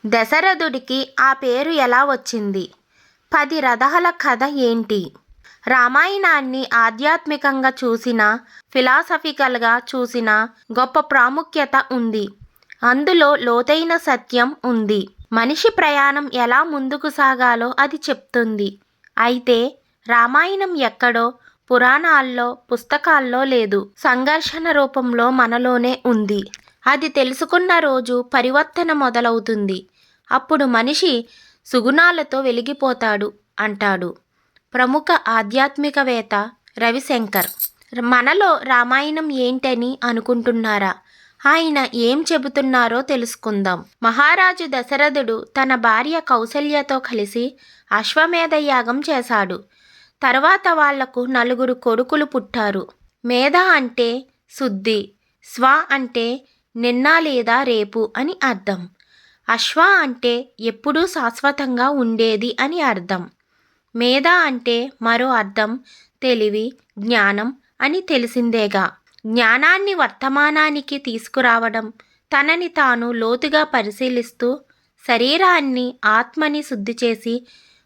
దశరథుడికి ఆ పేరు ఎలా వచ్చింది? 10 రథాల కథ ఏంటి? రామాయణాన్ని ఆధ్యాత్మికంగా చూసినా, ఫిలాసఫికల్గా చూసినా గొప్ప ప్రాముఖ్యత ఉంది. అందులో లోతైన సత్యం ఉంది. మనిషి ప్రయాణం ఎలా ముందుకు సాగాలో అది చెప్తుంది. అయితే రామాయణం ఎక్కడో పురాణాల్లో, పుస్తకాల్లో లేదు. సంఘర్షణ రూపంలో మనలోనే ఉంది. అది తెలుసుకున్న రోజు పరివర్తన మొదలవుతుంది. అప్పుడు మనిషి సుగుణాలతో వెలిగిపోతాడు అంటాడు ప్రముఖ ఆధ్యాత్మికవేత్త రవిశంకర్. మనలో రామాయణం ఏంటని అనుకుంటున్నారా? ఆయన ఏం చెబుతున్నారో తెలుసుకుందాం. మహారాజు దశరథుడు తన భార్య కౌసల్యతో కలిసి అశ్వమేధ యాగం చేశాడు. తర్వాత వాళ్లకు 4 కొడుకులు పుట్టారు. మేధ అంటే శుద్ధి, స్వ అంటే నిన్న లేదా రేపు అని అర్థం, అశ్వ అంటే ఎప్పుడూ శాశ్వతంగా ఉండేది అని అర్థం, మేధ అంటే మరో అర్థం తెలివి, జ్ఞానం అని తెలిసిందేగా. జ్ఞానాన్ని వర్తమానానికి తీసుకురావడం, తనని తాను లోతుగా పరిశీలిస్తూ శరీరాన్ని, ఆత్మని శుద్ధి చేసి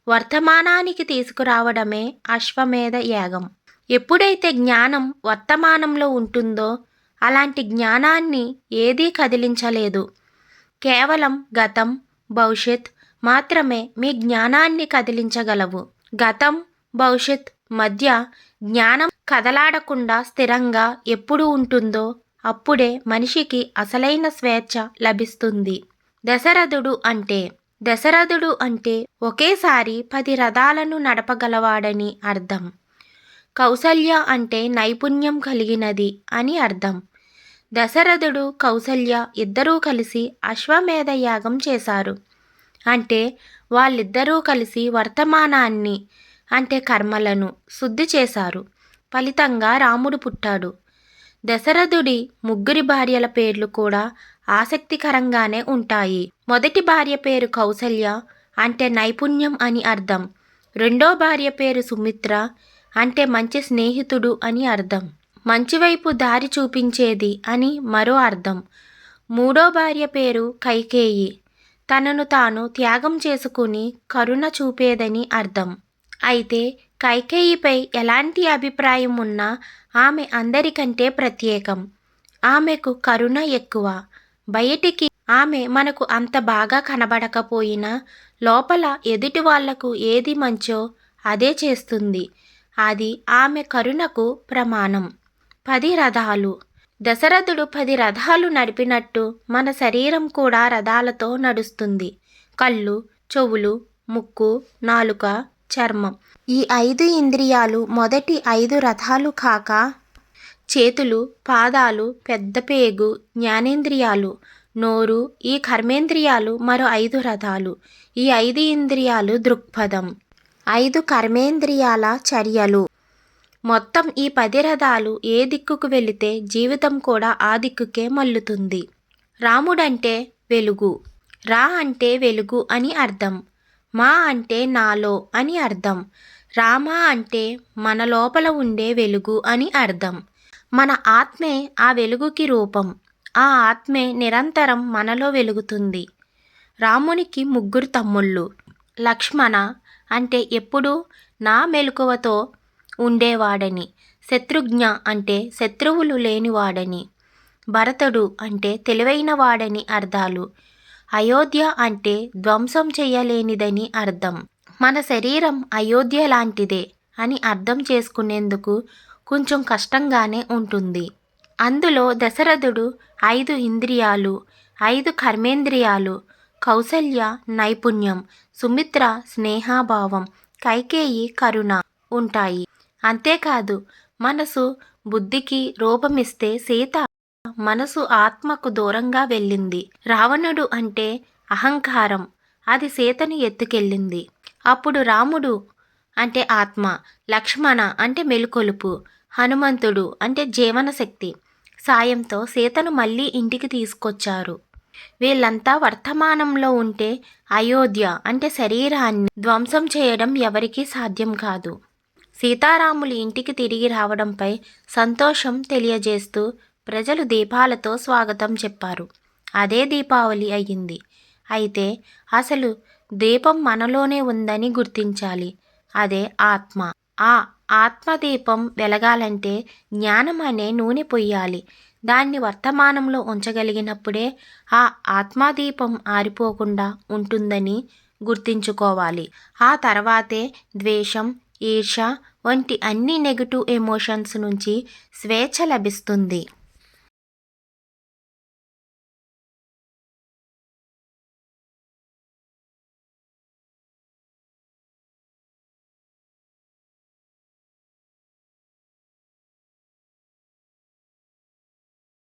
వర్తమానానికి తీసుకురావడమే అశ్వమేధ యాగం. ఎప్పుడైతే జ్ఞానం వర్తమానంలో ఉంటుందో అలాంటి జ్ఞానాన్ని ఏదీ కదిలించలేదు. కేవలం గతం, భవిష్యత్ మాత్రమే మీ జ్ఞానాన్ని కదిలించగలవు. గతం, భవిష్యత్ మధ్య జ్ఞానం కదలాడకుండా స్థిరంగా ఎప్పుడు ఉంటుందో అప్పుడే మనిషికి అసలైన స్వేచ్ఛ లభిస్తుంది. దశరథుడు అంటే ఒకేసారి 10 రథాలను నడపగలవాడని అర్థం. కౌసల్య అంటే నైపుణ్యం కలిగినది అని అర్థం. దశరథుడు, కౌసల్య ఇద్దరూ కలిసి అశ్వమేధ యాగం చేశారు. అంటే వాళ్ళిద్దరూ కలిసి వర్తమానాన్ని అంటే కర్మలను శుద్ధి చేశారు. ఫలితంగా రాముడు పుట్టాడు. దశరథుడి 3 భార్యల పేర్లు కూడా ఆసక్తికరంగానే ఉంటాయి. మొదటి భార్య పేరు కౌసల్య అంటే నైపుణ్యం అని అర్థం. రెండో భార్య పేరు సుమిత్ర అంటే మంచి స్నేహితుడు అని అర్థం, మంచివైపు దారి చూపించేది అని మరో అర్థం. మూడో భార్య పేరు కైకేయి, తనను తాను త్యాగం చేసుకుని కరుణ చూపేదని అర్థం. అయితే కైకేయిపై ఎలాంటి అభిప్రాయం ఉన్నా ఆమె అందరికంటే ప్రత్యేకం. ఆమెకు కరుణ ఎక్కువ. బయటికి ఆమె మనకు అంత బాగా కనబడకపోయినా లోపల ఎదుటి వాళ్లకు ఏది మంచో అదే చేస్తుంది. అది ఆమె కరుణకు ప్రమాణం. 10 రథాలు. దశరథుడు 10 రథాలు నడిపినట్టు మన శరీరం కూడా రథాలతో నడుస్తుంది. కళ్ళు, చెవులు, ముక్కు, నాలుక, చర్మం, ఈ 5 ఇంద్రియాలు మొదటి 5 రథాలు కాక చేతులు, పాదాలు, పెద్ద పేగు, జ్ఞానేంద్రియాలు, నోరు, ఈ కర్మేంద్రియాలు మరో 5 రథాలు. ఈ 5 ఇంద్రియాలు దృక్పథం, 5 కర్మేంద్రియాల చర్యలు. మొత్తం ఈ 10 రథాలు ఏ దిక్కుకు వెళితే జీవితం కూడా ఆ దిక్కుకే మల్లుతుంది. రాముడంటే వెలుగు. రా అంటే వెలుగు అని అర్థం. మా అంటే నాలో అని అర్థం. రామ అంటే మన లోపల ఉండే వెలుగు అని అర్థం. మన ఆత్మే ఆ వెలుగుకి రూపం. ఆ ఆత్మే నిరంతరం మనలో వెలుగుతుంది. రామునికి 3 తమ్ముళ్ళు. లక్ష్మణ అంటే ఎప్పుడూ నా మెలకువతో ఉండేవాడని. శత్రుఘ్న అంటే శత్రువులు లేనివాడని. భరతుడు అంటే తెలివైనవాడని అర్థాలు. అయోధ్య అంటే ధ్వంసం చేయలేనిదని అర్థం. మన శరీరం అయోధ్య లాంటిదే అని అర్థం చేసుకునేందుకు కొంచెం కష్టంగానే ఉంటుంది. అందులో దశరథుడు 5 ఇంద్రియాలు, 5 కర్మేంద్రియాలు, కౌసల్య నైపుణ్యం, సుమిత్ర స్నేహాభావం, కైకేయి కరుణ ఉంటాయి. అంతేకాదు మనసు బుద్ధికి రూపమిస్తే సీత మనసు ఆత్మకు దూరంగా వెళ్ళింది. రావణుడు అంటే అహంకారం, అది సీతను ఎత్తుకెళ్ళింది. అప్పుడు రాముడు అంటే ఆత్మ, లక్ష్మణ అంటే మెలుకొలుపు, హనుమంతుడు అంటే జీవనశక్తి సాయంతో సీతను మళ్ళీ ఇంటికి తీసుకొచ్చారు. వీళ్ళంతా వర్తమానంలో ఉంటే అయోధ్య అంటే శరీరాన్ని ధ్వంసం చేయడం ఎవరికీ సాధ్యం కాదు. సీతారాములు ఇంటికి తిరిగి రావడంపై సంతోషం తెలియజేస్తూ ప్రజలు దీపాలతో స్వాగతం చెప్పారు. అదే దీపావళి అయ్యింది. అయితే అసలు దీపం మనలోనే ఉందని గుర్తించాలి. అదే ఆత్మ. ఆ ఆత్మదీపం వెలగాలంటే జ్ఞానం అనే నూనె పొయ్యాలి. దాన్ని వర్తమానంలో ఉంచగలిగినప్పుడే ఆ ఆత్మదీపం ఆరిపోకుండా ఉంటుందని గుర్తించుకోవాలి. ఆ తర్వాతే ద్వేషం, ఈర్ష్య వంటి అన్ని నెగటివ్ ఎమోషన్స్ నుంచి స్వేచ్ఛ లభిస్తుంది.